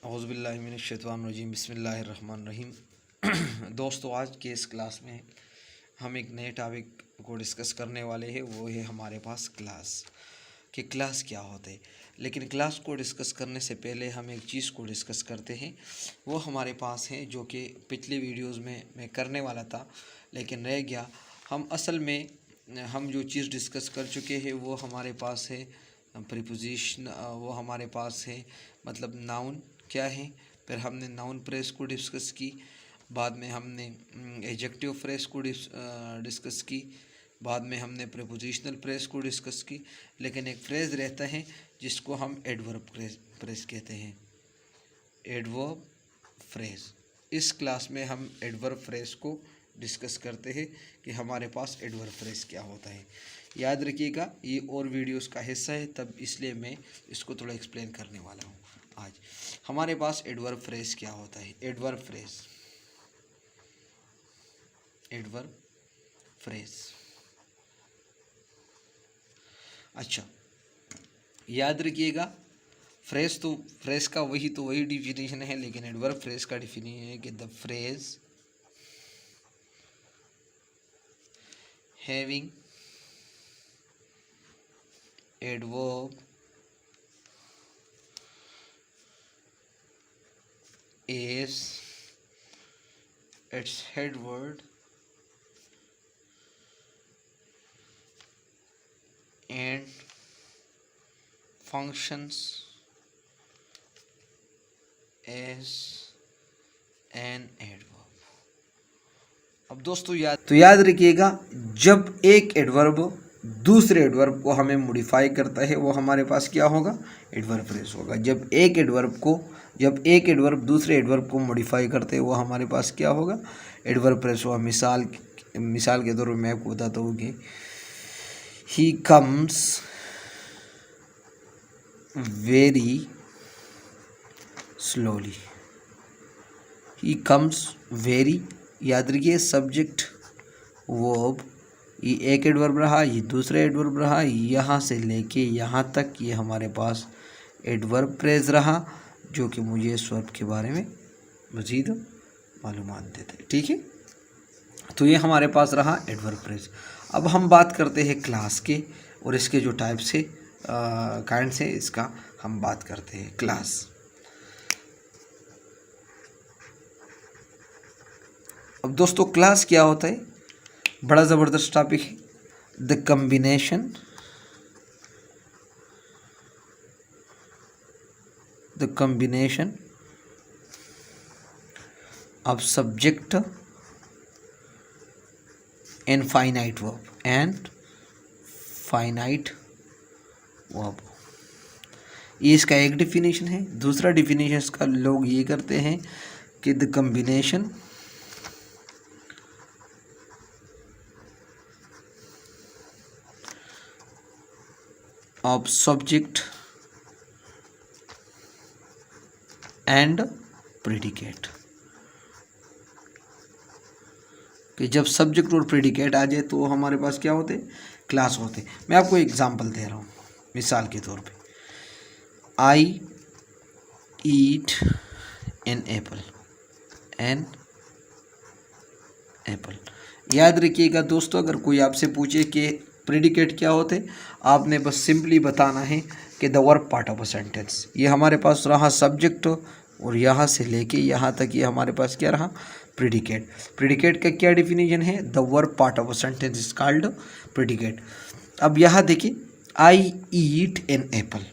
औज़ुबिल्लाहि मिनश्शैतानिर्रजीम बिस्मिल्लाहिर्रहमानिर्रहीम। दोस्तों, आज के इस क्लास में हम एक नए टॉपिक को डिस्कस करने वाले हैं। वो है हमारे पास क्लास कि क्लास क्या होता है। लेकिन क्लास को डिस्कस करने से पहले हम एक चीज़ को डिस्कस करते हैं। वो हमारे पास है जो कि पिछली वीडियोस में मैं करने वाला था लेकिन रह गया। हम जो चीज़ डिस्कस कर चुके हैं वो हमारे पास है प्रीपोजिशन, वो हमारे पास है मतलब नाउन क्या है। फिर हमने नाउन फ्रेज को डिस्कस की, बाद में हमने एडजेक्टिव फ्रेज को डिस्कस की, बाद में हमने प्रीपोजिशनल फ्रेज को डिस्कस की। लेकिन एक फ्रेज रहता है जिसको हम एडवर्ब फ्रेज कहते हैं, एडवर्ब फ्रेज। इस क्लास में हम एडवर्ब फ्रेज को डिस्कस करते हैं कि हमारे पास एडवर्ब फ्रेज क्या होता है। याद रखिएगा, ये और वीडियोस का हिस्सा है, तब इसलिए मैं इसको थोड़ा एक्सप्लेन करने वाला हूँ। आज हमारे पास एडवर्ब फ्रेज क्या होता है। एडवर्ब फ्रेज अच्छा, याद रखिएगा, फ्रेज का वही डिफिनेशन है, लेकिन एडवर्ब फ्रेज का डिफिनेशन है कि the phrase having adverb is its head word and functions as an adverb। अब दोस्तों याद रखिएगा, जब एक एडवर्ब दूसरे एडवर्ब को हमें मॉडिफाई करता है वो हमारे पास क्या होगा, एडवर्ब फ्रेज होगा। जब एक एडवर्ब दूसरे एडवर्ब को मॉडिफाई करते हैं वो हमारे पास क्या होगा, एडवर्ब फ्रेज होगा। मिसाल के तौर पर मैं आपको बताता हूँ कि he comes very slowly. He comes very, याद रखिए, सब्जेक्ट वर्ब, ये एक एडवर्ब रहा, ये दूसरा एडवर्ब रहा, यहाँ से लेके यहाँ तक ये हमारे पास एडवर्ब फ्रेज रहा, जो कि मुझे इस वर्ब के बारे में मज़ीद मालूमात देता है। ठीक है, तो ये हमारे पास रहा एडवर्ब फ्रेज। अब हम बात करते हैं क्लास के, और इसके जो टाइप्स है, काइंड्स है, इसका हम बात करते हैं। क्लास, अब दोस्तों क्लास क्या होता है, बड़ा ज़बरदस्त टॉपिक है। The combination of subject and finite verb, ये इसका एक डिफिनेशन है। दूसरा डिफिनेशन इसका लोग ये करते हैं कि the combination of subject and predicate, कि जब सब्जेक्ट और प्रेडिकेट आ जाए तो हमारे पास क्या होते, क्लास होते। मैं आपको एग्जांपल दे रहा हूँ, मिसाल के तौर पे, आई ईट एन एप्पल। याद रखिएगा दोस्तों, अगर कोई आपसे पूछे कि प्रेडिकेट क्या होते, आपने बस सिंपली बताना है कि the verb part of a sentence. ये हमारे पास रहा सब्जेक्ट, और यहाँ से लेके यहाँ तक ये हमारे पास क्या रहा, प्रेडिकेट का क्या डिफिनेशन है, the verb part of a sentence is called predicate. अब यहाँ देखिए, आई ईट एन एप्पल।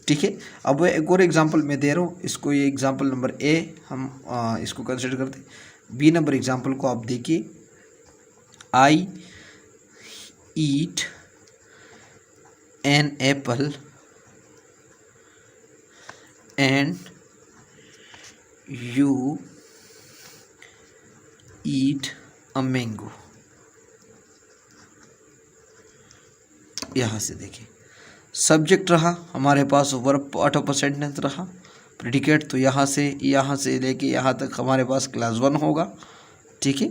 ठीक है, अब एक और एग्जांपल मैं दे रहा हूँ, इसको ये एग्जांपल नंबर ए हम इसको कंसिडर करते हैं। बी नंबर एग्जांपल को आप देखिए, I eat an apple and you eat a mango. यहाँ से देखिए, सब्जेक्ट रहा हमारे पास, verb part of a sentence रहा, प्रेडिकेट तो यहाँ से लेके यहाँ तक हमारे पास क्लास 1 होगा। ठीक है,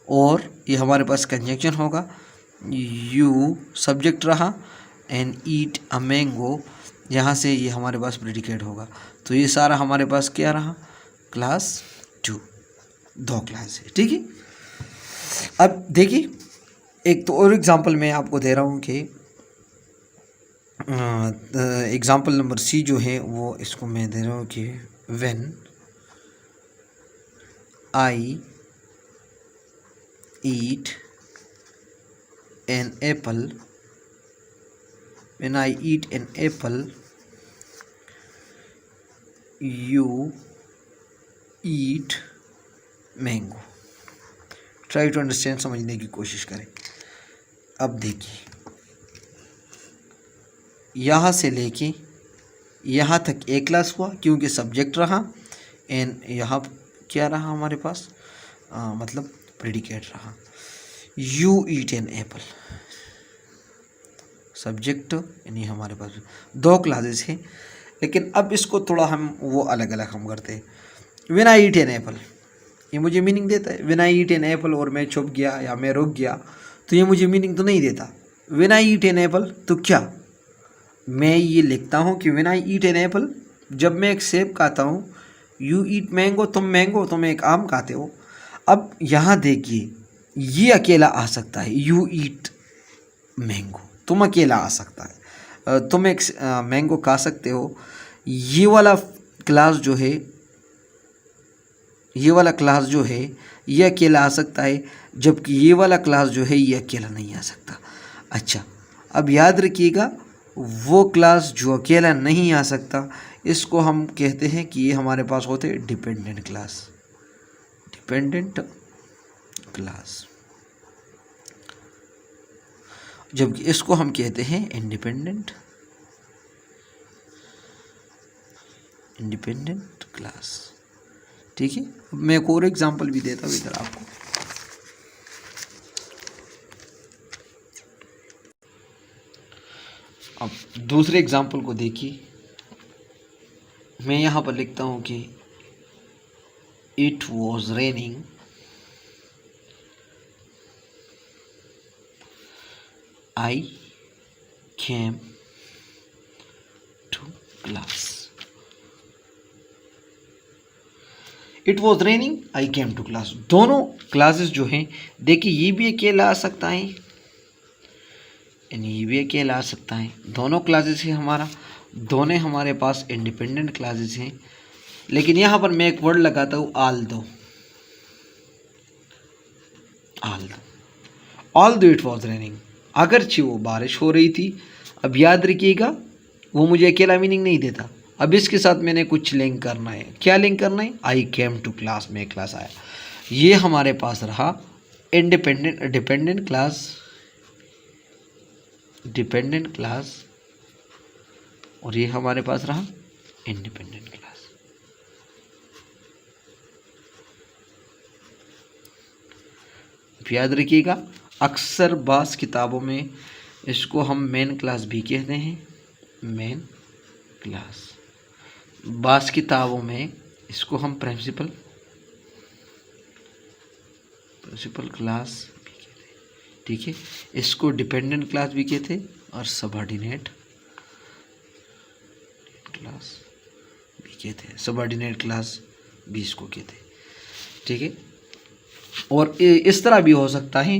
और ये हमारे पास कंजंक्शन होगा। यू सब्जेक्ट रहा एंड ईट अ मैंगो, यहाँ से ये हमारे पास प्रेडिकेट होगा। तो ये सारा हमारे पास क्या रहा, क्लास 2, 2 क्लास है, ठीक है। अब देखिए एक तो और एग्जांपल मैं आपको दे रहा हूँ कि एग्जांपल नंबर सी जो है वो इसको मैं दे रहा हूँ कि when I eat an Apple, when I eat an apple, you eat mango. Try to understand, समझने की कोशिश करें। अब देखिए यहाँ से लेके यहाँ तक एक क्लास हुआ क्योंकि सब्जेक्ट रहा, एंड यहाँ क्या रहा हमारे पास, मतलब प्रेडिकेट रहा। You eat an Apple, subject यानी हमारे पास 2 क्लासेस हैं। लेकिन अब इसको थोड़ा हम वो अलग अलग हम करते हैं। When I eat an Apple, ये मुझे मीनिंग देता है। When I eat an Apple और मैं छुप गया या मैं रुक गया तो ये मुझे मीनिंग तो नहीं देता। When I eat an Apple तो क्या मैं ये लिखता हूँ कि when I eat an Apple, जब मैं एक सेब खाता हूँ। यू ईट मैंगो, तुम एक आम खाते हो। अब यहाँ देखिए ये अकेला आ सकता है, यू ईट मैंगो, तुम अकेला आ सकता है, तुम एक मैंगो खा सकते हो। ये वाला क्लास जो है, ये वाला क्लास जो है ये अकेला आ सकता है, जबकि ये वाला क्लास जो है ये अकेला नहीं आ सकता। अच्छा, अब याद रखिएगा वो क्लास जो अकेला नहीं आ सकता इसको हम कहते हैं कि ये हमारे पास होते हैं डिपेंडेंट क्लास, डिपेंडेंट क्लास, जबकि इसको हम कहते हैं इंडिपेंडेंट क्लास, ठीक है। अब मैं एक और एग्जांपल भी देता हूँ इधर आपको। अब दूसरे एग्जांपल को देखिए, मैं यहाँ पर लिखता हूँ कि it was raining I came to class. It was raining, I came to class. दोनों क्लासेस जो हैं देखिए ये भी अकेला आ सकता है यानी ये भी अकेला आ सकता है। दोनों क्लासेस है हमारा, दोनों हमारे पास इंडिपेंडेंट क्लासेस हैं। लेकिन यहाँ पर मैं एक वर्ड लगाता हूँ although it was raining, अगरचे वो बारिश हो रही थी। अब याद रखिएगा वो मुझे अकेला मीनिंग नहीं देता। अब इसके साथ मैंने कुछ लिंक करना है। क्या लिंक करना है, आई केम टू क्लास, में क्लास आया। ये हमारे पास रहा डिपेंडेंट क्लास और ये हमारे पास रहा इंडिपेंडेंट क्लास। याद रखिएगा अक्सर बास किताबों में इसको हम मेन क्लास भी कहते हैं, मेन क्लास। बास किताबों में इसको हम प्रिंसिपल क्लास भी कहते हैं, ठीक है। इसको डिपेंडेंट क्लास भी कहते हैं और सबऑर्डिनेट क्लास भी कहते हैं, सबऑर्डिनेट क्लास भी इसको कहते हैं, ठीक है। और इस तरह भी हो सकता है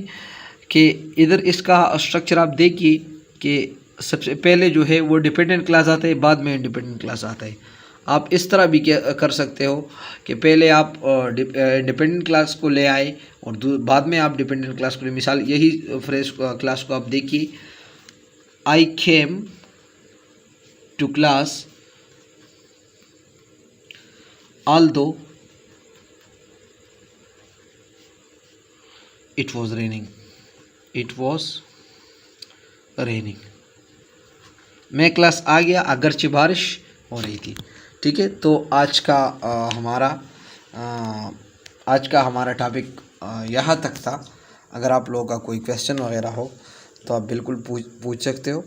कि इधर इसका स्ट्रक्चर आप देखिए कि सबसे पहले जो है वो डिपेंडेंट क्लास आता है, बाद में इंडिपेंडेंट क्लास आता है। आप इस तरह भी क्या कर सकते हो कि पहले आप डिपेंडेंट क्लास को ले आए और बाद में आप डिपेंडेंट क्लास को ले। मिसाल यही फ्रेज क्लास को आप देखिए, I came to class although it was raining, मैं क्लास आ गया अगरचे बारिश हो रही थी, ठीक है। तो आज का हमारा टॉपिक यहाँ तक था। अगर आप लोगों का कोई क्वेश्चन वगैरह हो तो आप बिल्कुल पूछ सकते हो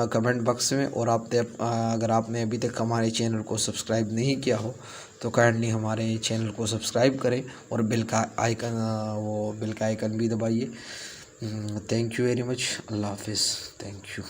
कमेंट बॉक्स में। और अगर आपने अभी तक हमारे चैनल को सब्सक्राइब नहीं किया हो तो काइंडली हमारे चैनल को सब्सक्राइब करें और बेल का आइकन भी दबाइए। Thank you very much. Allah हाफिज़। Thank you.